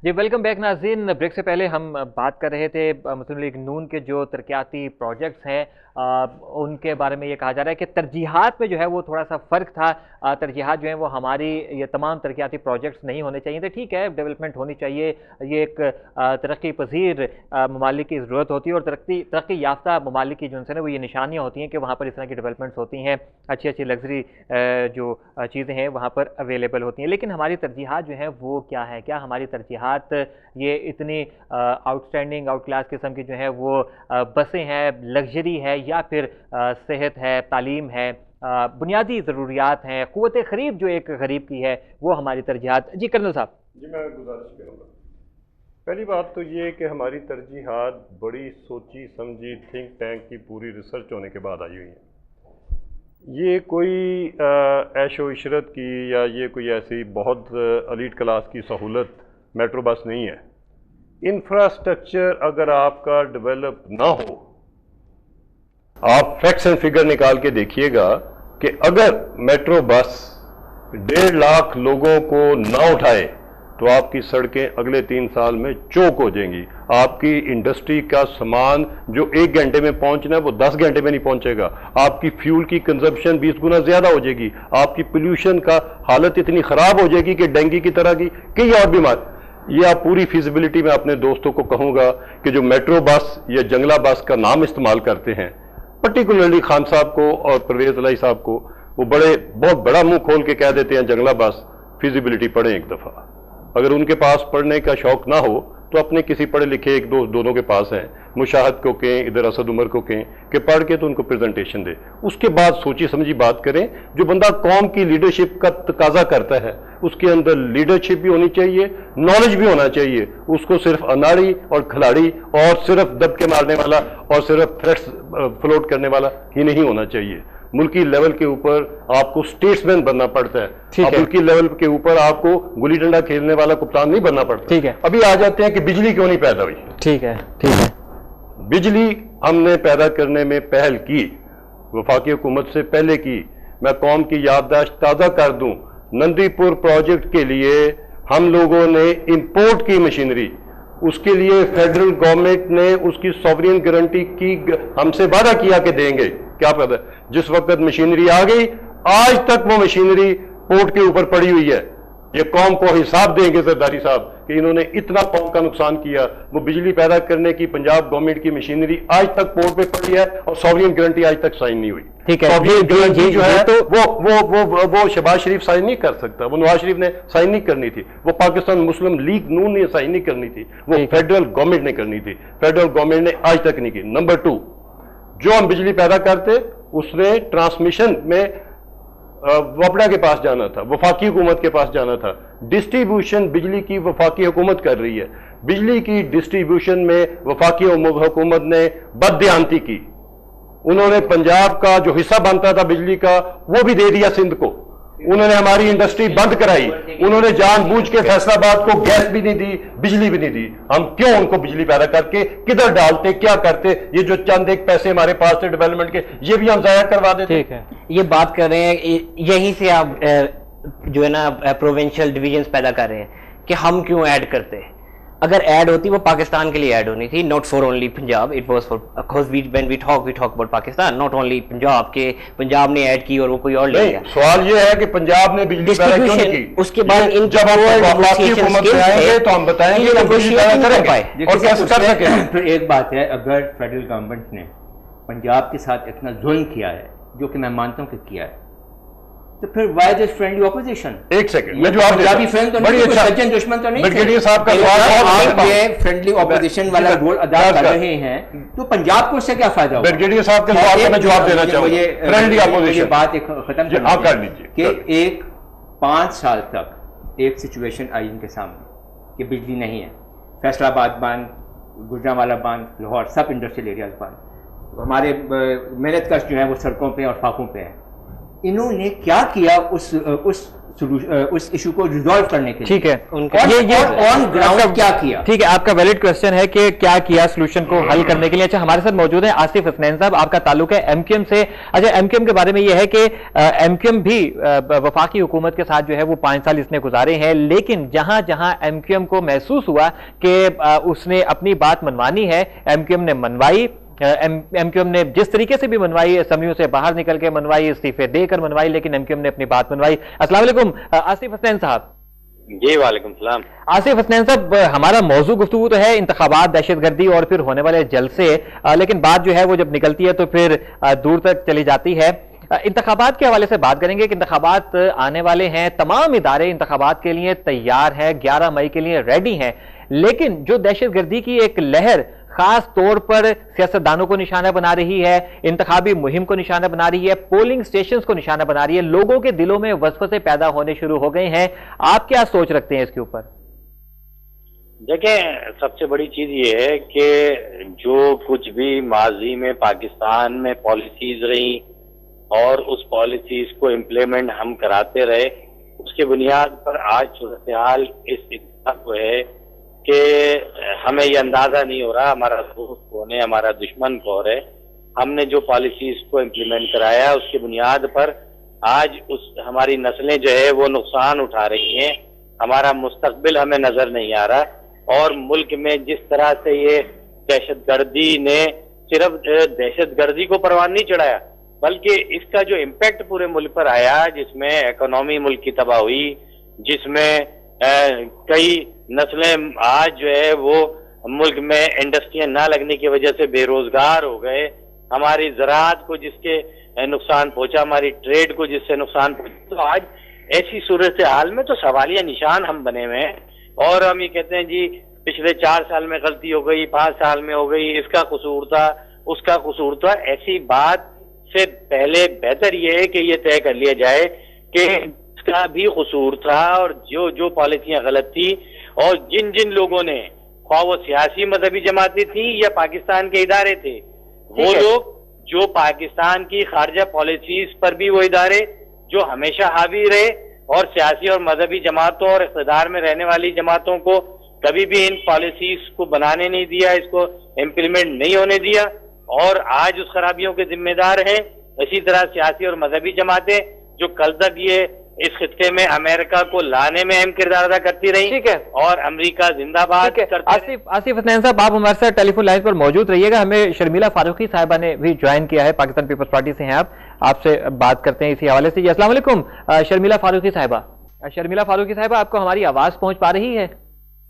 جی welcome back ناظرین. Break سے پہلے ہم بات کر رہے تھے مسلم لیگ نون کے جو ترقیاتی پروجیکٹس ہیں ان کے بارے میں. یہ کہا جا رہا ہے کہ ترجیحات میں جو ہے وہ تھوڑا سا فرق تھا. ترجیحات جو ہیں وہ ہماری یہ تمام ترقیاتی پروجیکٹس نہیں ہونے چاہیے تھے. ٹھیک ہے, ڈیولپمنٹ ہونی چاہیے, یہ ایک ترقی پذیر ممالک کی ضرورت ہوتی ہے, اور ترقی یافتہ ممالک کی جو ہے وہ یہ نشانیاں ہوتی ہیں کہ وہاں پر اس طرح کی ڈیولپمنٹس ہوتی ہیں, اچھی اچھی لگژری جو چیزیں ہیں وہاں پر اویلیبل ہوتی ہیں. لیکن ہماری ترجیحات جو ہیں وہ کیا ہے؟ کیا ہماری ترجیحات یہ اتنی آؤٹ اسٹینڈنگ آؤٹ کلاس قسم کی جو ہے وہ بسیں ہیں, لگژری ہے, یا پھر صحت ہے, تعلیم ہے, بنیادی ضروریات ہیں, قوت خرید جو ایک غریب کی ہے, وہ ہماری ترجیحات. جی کرنل صاحب. جی میں گزارش کروں گا. پہلی بات تو یہ کہ ہماری ترجیحات بڑی سوچی سمجھی تھنک ٹینک کی پوری ریسرچ ہونے کے بعد آئی ہوئی ہیں. یہ کوئی عیش و عشرت کی یا یہ کوئی ایسی بہت ایلیٹ کلاس کی سہولت میٹرو بس نہیں ہے. انفراسٹرکچر اگر آپ کا ڈیولپ نہ ہو, آپ فیکٹس اینڈ فگر نکال کے دیکھیے گا کہ اگر میٹرو بس 1.5 لاکھ لوگوں کو نہ اٹھائے تو آپ کی سڑکیں اگلے 3 سال میں چوک ہو جائیں گی. آپ کی انڈسٹری کا سامان جو 1 گھنٹے میں پہنچنا ہے وہ 10 گھنٹے میں نہیں پہنچے گا. آپ کی فیول کی کنزمپشن 20 گنا زیادہ ہو جائے گی. آپ کی پولیوشن کا حالت اتنی خراب ہو جائے گی کہ ڈینگی کی طرح کی کئی اور بیمار. یہ آپ پوری فیزیبلٹی میں اپنے دوستوں کو کہوں گا کہ جو میٹرو بس یا جنگلہ بس کا نام استعمال کرتے ہیں, پرٹیکولرلی خان صاحب کو اور پرویز الہی صاحب کو, وہ بہت بڑا منہ کھول کے کہہ دیتے ہیں جنگلہ بس. فیزیبلٹی پڑھیں ایک دفعہ. اگر ان کے پاس پڑھنے کا شوق نہ ہو تو اپنے کسی پڑھے لکھے ایک دونوں کے پاس ہیں, مشاہد کو کہیں, ادھر اسد عمر کو کہیں کہ پڑھ کے تو ان کو پریزنٹیشن دے. اس کے بعد سوچی سمجھی بات کریں. جو بندہ قوم کی لیڈرشپ کا تقاضا کرتا ہے اس کے اندر لیڈرشپ بھی ہونی چاہیے, نالج بھی ہونا چاہیے. اس کو صرف اناڑی اور کھلاڑی اور صرف دب کے مارنے والا اور صرف تھریٹس فلوٹ کرنے والا ہی نہیں ہونا چاہیے. ملکی لیول کے اوپر آپ کو سٹیٹس مین بننا پڑتا ہے. ملکی لیول کے اوپر آپ کو گلی ڈنڈا کھیلنے والا کپتان نہیں بننا پڑتا. ٹھیک ہے, ابھی آ جاتے ہیں کہ بجلی کیوں نہیں پیدا ہوئی. ٹھیک ہے, ٹھیک ہے. بجلی ہم نے پیدا کرنے میں پہل کی, وفاقی حکومت سے پہلے کی. میں قوم کی یادداشت تازہ کر دوں, نندی پور پروجیکٹ کے لیے ہم لوگوں نے امپورٹ کی مشینری. اس کے لیے فیڈرل گورنمنٹ نے اس کی سوورین گارنٹی کی, ہم سے وعدہ کیا کہ دیں گے. کیا پتہ جس وقت مشینری آ گئی آج تک وہ مشینری پورٹ کے اوپر پڑی ہوئی ہے. یہ قوم کو حساب دیں گے زرداری صاحب کہ انہوں نے اتنا قوم کا نقصان کیا. وہ بجلی پیدا کرنے کی پنجاب گورنمنٹ کی مشینری آج تک پورٹ پہ پڑی ہے اور سوورین گارنٹی آج تک سائن نہیں ہوئی. ٹھیک ہے, سوورین گارنٹی جو ہے تو وہ شہباز شریف سائن نہیں کر سکتا, وہ نواز شریف نے سائن نہیں کرنی تھی, وہ پاکستان مسلم لیگ نون نے سائن نہیں کرنی تھی, وہ فیڈرل گورنمنٹ نے کرنی تھی. فیڈرل گورنمنٹ نے آج تک نہیں کی. نمبر 2, جو ہم بجلی پیدا کرتے اس نے ٹرانسمیشن میں وپڑا کے پاس جانا تھا, وفاقی حکومت کے پاس جانا تھا. ڈسٹریبیوشن بجلی کی وفاقی حکومت کر رہی ہے. بجلی کی ڈسٹریبیوشن میں وفاقی حکومت نے بددیانتی کی. انہوں نے پنجاب کا جو حصہ بنتا تھا بجلی کا وہ بھی دے دیا سندھ کو. انہوں نے ہماری انڈسٹری بند کرائی. انہوں نے جان بوجھ کے فیصل آباد کو گیس بھی نہیں دی, بجلی بھی نہیں دی. ہم کیوں ان کو بجلی پیدا کر کے کدھر ڈالتے, کیا کرتے؟ یہ جو چند ایک پیسے ہمارے پاس تھے ڈیولپمنٹ کے, یہ بھی ہم ضائع کروا دیتے. ٹھیک ہے, یہ بات کر رہے ہیں, یہیں سے آپ جو ہے نا پروونشل ڈویژنز پیدا کر رہے ہیں کہ ہم کیوں ایڈ کرتے ہیں. اگر ایڈ ہوتی وہ پاکستان کے لیے ایڈ ہونی تھی, not for only Punjab. It was for because when we talk about Pakistan, not only Punjab, کہ پنجاب نے ایڈ کی اور وہ کوئی اور لے گیا. سوال یہ ہے کہ پنجاب نے بجلی پیدا کیوں نہیں کی. اس کے بعد ان جب ہم حکومت میں آئیں گے تو ہم بتائیں گے کہ بجلی پیدا کریں گے اور کیسے کر سکیں. پھر ایک بات ہے, اگر فیڈرل گورنمنٹ نے پنجاب کے ساتھ اتنا ظلم کیا ہے, جو کہ میں مانتا ہوں کہ کیا ہے, تو پھر وائی دس فرینڈلی اپوزیشن. ایک سیکنڈ میں جواب دیتا ہوں. بڑی اچھا, سجن دشمن تو نہیں, بریگیڈیئر صاحب کا سوال آپ یہ فرینڈلی اپوزیشن والا رول ادا کر رہے ہیں تو پنجاب کو اس سے کیا فائدہ ہوگا؟ بریگیڈیئر صاحب کا سوال کا میں جواب دینا چاہوں گا. فرینڈلی اپوزیشن یہ بات ختم کر لیجیے کہ ایک 5 سال تک ایک سچویشن آئی ان کے سامنے کہ بجلی نہیں ہے. فیصل آباد باندھ, گجرانوالہ باندھ, لاہور سب انڈسٹریل ایریاز باندھ, ہمارے محنت کش جو ہے وہ سڑکوں پہ اور فاقوں پہ ہیں. انہوں نے کیا کیا اس اس ایشو کو ریزالو کرنے کے لیے. ٹھیک ہے, آن گراؤنڈ کیا کیا. ٹھیک ہے, آپ کا ویلڈ کوشچن ہے کہ کیا کیا سولوشن کو حل کرنے کے لیے. اچھا, ہمارے ساتھ موجود ہیں آصف حسنین صاحب, آپ کا تعلق ہے ایم کیو ایم سے. اچھا, ایم کیو ایم کے بارے میں یہ ہے کہ ایم کیو ایم بھی وفاقی حکومت کے ساتھ جو ہے وہ 5 سال اس نے گزارے ہیں, لیکن جہاں جہاں ایم کیو ایم کو محسوس ہوا کہ اس نے اپنی بات منوانی ہے, ایم کیو ایم نے منوائی. ایم کیو ایم نے جس طریقے سے بھی منوائی, اسمبلیوں سے باہر نکل کے منوائی, استعفے دے کر منوائی, لیکن ایم کیو ایم نے اپنی بات منوائی. السلام علیکم آصف حسنین صاحب. جی وعلیکم السلام. آصف حسنین صاحب, ہمارا موضوع گفتگو تو ہے انتخابات, دہشت گردی اور پھر ہونے والے جلسے, لیکن بات جو ہے وہ جب نکلتی ہے تو پھر دور تک چلی جاتی ہے. انتخابات کے حوالے سے بات کریں گے کہ انتخابات آنے والے ہیں, تمام ادارے انتخابات کے لیے تیار ہیں, 11 مئی کے لیے ریڈی ہیں, لیکن جو دہشت گردی کی ایک لہر خاص طور پر سیاستدانوں کو نشانہ بنا رہی ہے, انتخابی مہم کو نشانہ بنا رہی ہے, پولنگ سٹیشنز کو نشانہ بنا رہی ہے, لوگوں کے دلوں میں وسوسے پیدا ہونے شروع ہو گئے ہیں. آپ کیا سوچ رکھتے ہیں اس کے اوپر؟ دیکھیں, سب سے بڑی چیز یہ ہے کہ جو کچھ بھی ماضی میں پاکستان میں پالیسیز رہی اور اس پالیسیز کو امپلیمنٹ ہم کراتے رہے, اس کے بنیاد پر آج صورتحال اس اتفاق کو ہے کہ ہمیں یہ اندازہ نہیں ہو رہا ہمارا دوست کون ہے, ہمارا دشمن کون ہے. ہم نے جو پالیسیز کو امپلیمنٹ کرایا اس کی بنیاد پر آج ہماری نسلیں جو ہے وہ نقصان اٹھا رہی ہیں, ہمارا مستقبل ہمیں نظر نہیں آ رہا. اور ملک میں جس طرح سے یہ دہشت گردی نے صرف دہشت گردی کو پروان نہیں چڑھایا, بلکہ اس کا جو امپیکٹ پورے ملک پر آیا, جس میں اکنامی ملک کی تباہ ہوئی, جس میں کئی نسلیں آج جو ہے وہ ملک میں انڈسٹریاں نہ لگنے کی وجہ سے بے روزگار ہو گئے, ہماری زراعت کو جس کے نقصان پہنچا, ہماری ٹریڈ کو جس سے نقصان پہنچا. تو آج ایسی صورتحال میں تو سوالیہ نشان ہم بنے ہوئے ہیں, اور ہم یہ کہتے ہیں جی پچھلے 4 سال میں غلطی ہو گئی, 5 سال میں ہو گئی, اس کا قصور تھا, اس کا قصور تھا. ایسی بات سے پہلے بہتر یہ ہے کہ یہ طے کر لیا جائے کہ اس کا بھی قصور تھا, اور جو پالیسیاں غلط تھی, اور جن لوگوں نے, خواہ وہ سیاسی مذہبی جماعتیں تھیں یا پاکستان کے ادارے تھے, وہ لوگ جو پاکستان کی خارجہ پالیسیز پر بھی وہ ادارے جو ہمیشہ حاوی رہے, اور سیاسی اور مذہبی جماعتوں اور اقتدار میں رہنے والی جماعتوں کو کبھی بھی ان پالیسیز کو بنانے نہیں دیا, اس کو امپلیمنٹ نہیں ہونے دیا, اور آج اس خرابیوں کے ذمہ دار ہیں. اسی طرح سیاسی اور مذہبی جماعتیں جو کل تک یہ اس خطے میں امریکہ کو لانے میں اہم کردار ادا کرتی رہی, ٹھیک ہے, اور امریکہ زندہ باد. آصف حسنین صاحب, آپ ہمارے ساتھ ٹیلی فون لائن پر موجود رہیے گا. ہمیں شرمیلا فاروقی صاحبہ نے بھی جوائن کیا ہے, پاکستان پیپلز پارٹی سے ہیں آپ سے بات کرتے ہیں اسی حوالے سے. جی السلام علیکم شرمیلا فاروقی صاحبہ. شرمیلا فاروقی صاحبہ, آپ کو ہماری آواز پہنچ پا رہی ہے؟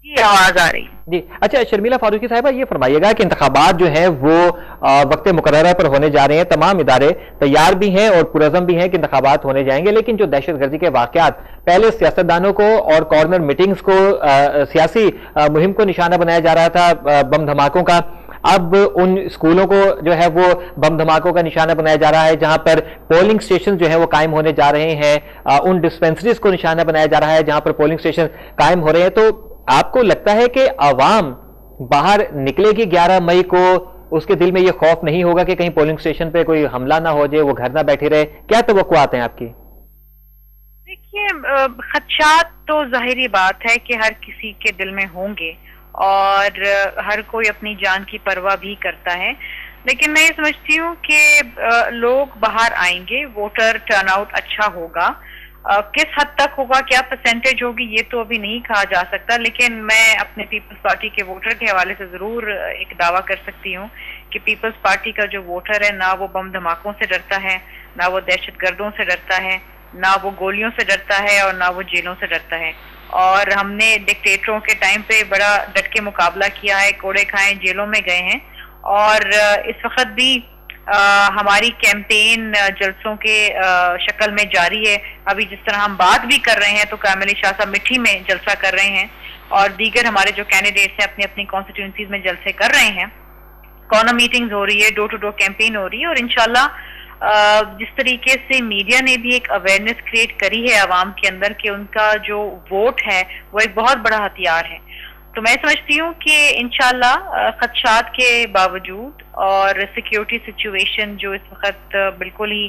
جی آواز آ رہی. جی اچھا, شرمیلا فاروقی صاحبہ یہ فرمائیے گا کہ انتخابات جو ہیں وہ وقت مقررہ پر ہونے جا رہے ہیں, تمام ادارے تیار بھی ہیں اور پرعزم بھی ہیں کہ انتخابات ہونے جائیں گے, لیکن جو دہشت گردی کے واقعات پہلے سیاستدانوں کو اور کارنر میٹنگز کو, سیاسی مہم کو نشانہ بنایا جا رہا تھا بم دھماکوں کا, اب ان اسکولوں کو جو ہے وہ بم دھماکوں کا نشانہ بنایا جا رہا ہے, جہاں پر پولنگ سٹیشن جو ہے وہ قائم ہونے جا رہے ہیں, ان ڈسپینسریز کو نشانہ بنایا جا رہا ہے جہاں پر پولنگ سٹیشن قائم ہو رہے ہیں. تو آپ کو لگتا ہے کہ عوام باہر نکلے گی 11 مئی کو, اس کے دل میں یہ خوف نہیں ہوگا کہ کہیں پولنگ سٹیشن پہ کوئی حملہ نہ ہو جائے, وہ گھر نہ بیٹھے رہے؟ کیا توقعات ہیں آپ کی؟ دیکھیے, خدشات تو ظاہری بات ہے کہ ہر کسی کے دل میں ہوں گے, اور ہر کوئی اپنی جان کی پرواہ بھی کرتا ہے, لیکن میں یہ سمجھتی ہوں کہ لوگ باہر آئیں گے, ووٹر ٹرن آؤٹ اچھا ہوگا. کس حد تک ہوگا, کیا پرسنٹیج ہوگی, یہ تو ابھی نہیں کہا جا سکتا, لیکن میں اپنے پیپلز پارٹی کے ووٹر کے حوالے سے ضرور ایک دعویٰ کر سکتی ہوں کہ پیپلز پارٹی کا جو ووٹر ہے, نہ وہ بم دھماکوں سے ڈرتا ہے, نہ وہ دہشت گردوں سے ڈرتا ہے, نہ وہ گولیوں سے ڈرتا ہے, اور نہ وہ جیلوں سے ڈرتا ہے. اور ہم نے ڈکٹیٹروں کے ٹائم پہ بڑا ڈٹ کے مقابلہ کیا ہے, کوڑے کھائے, جیلوں میں گئے ہیں, اور اس وقت بھی ہماری کیمپین جلسوں کے شکل میں جاری ہے. ابھی جس طرح ہم بات بھی کر رہے ہیں تو کامل علی شاہ صاحب مٹھی میں جلسہ کر رہے ہیں, اور دیگر ہمارے جو کینڈیڈیٹس ہیں اپنی اپنی کانسٹیٹوئنسیز میں جلسے کر رہے ہیں, کارنر میٹنگز ہو رہی ہے, ڈور ٹو ڈور کیمپین ہو رہی ہے, اور انشاءاللہ جس طریقے سے میڈیا نے بھی ایک اویئرنیس کریٹ کری ہے عوام کے اندر کہ ان کا جو ووٹ ہے وہ ایک بہت بڑا ہتھیار ہے, تو میں سمجھتی ہوں کہ انشاءاللہ خدشات کے باوجود اور سیکیورٹی سچویشن جو اس وقت بالکل ہی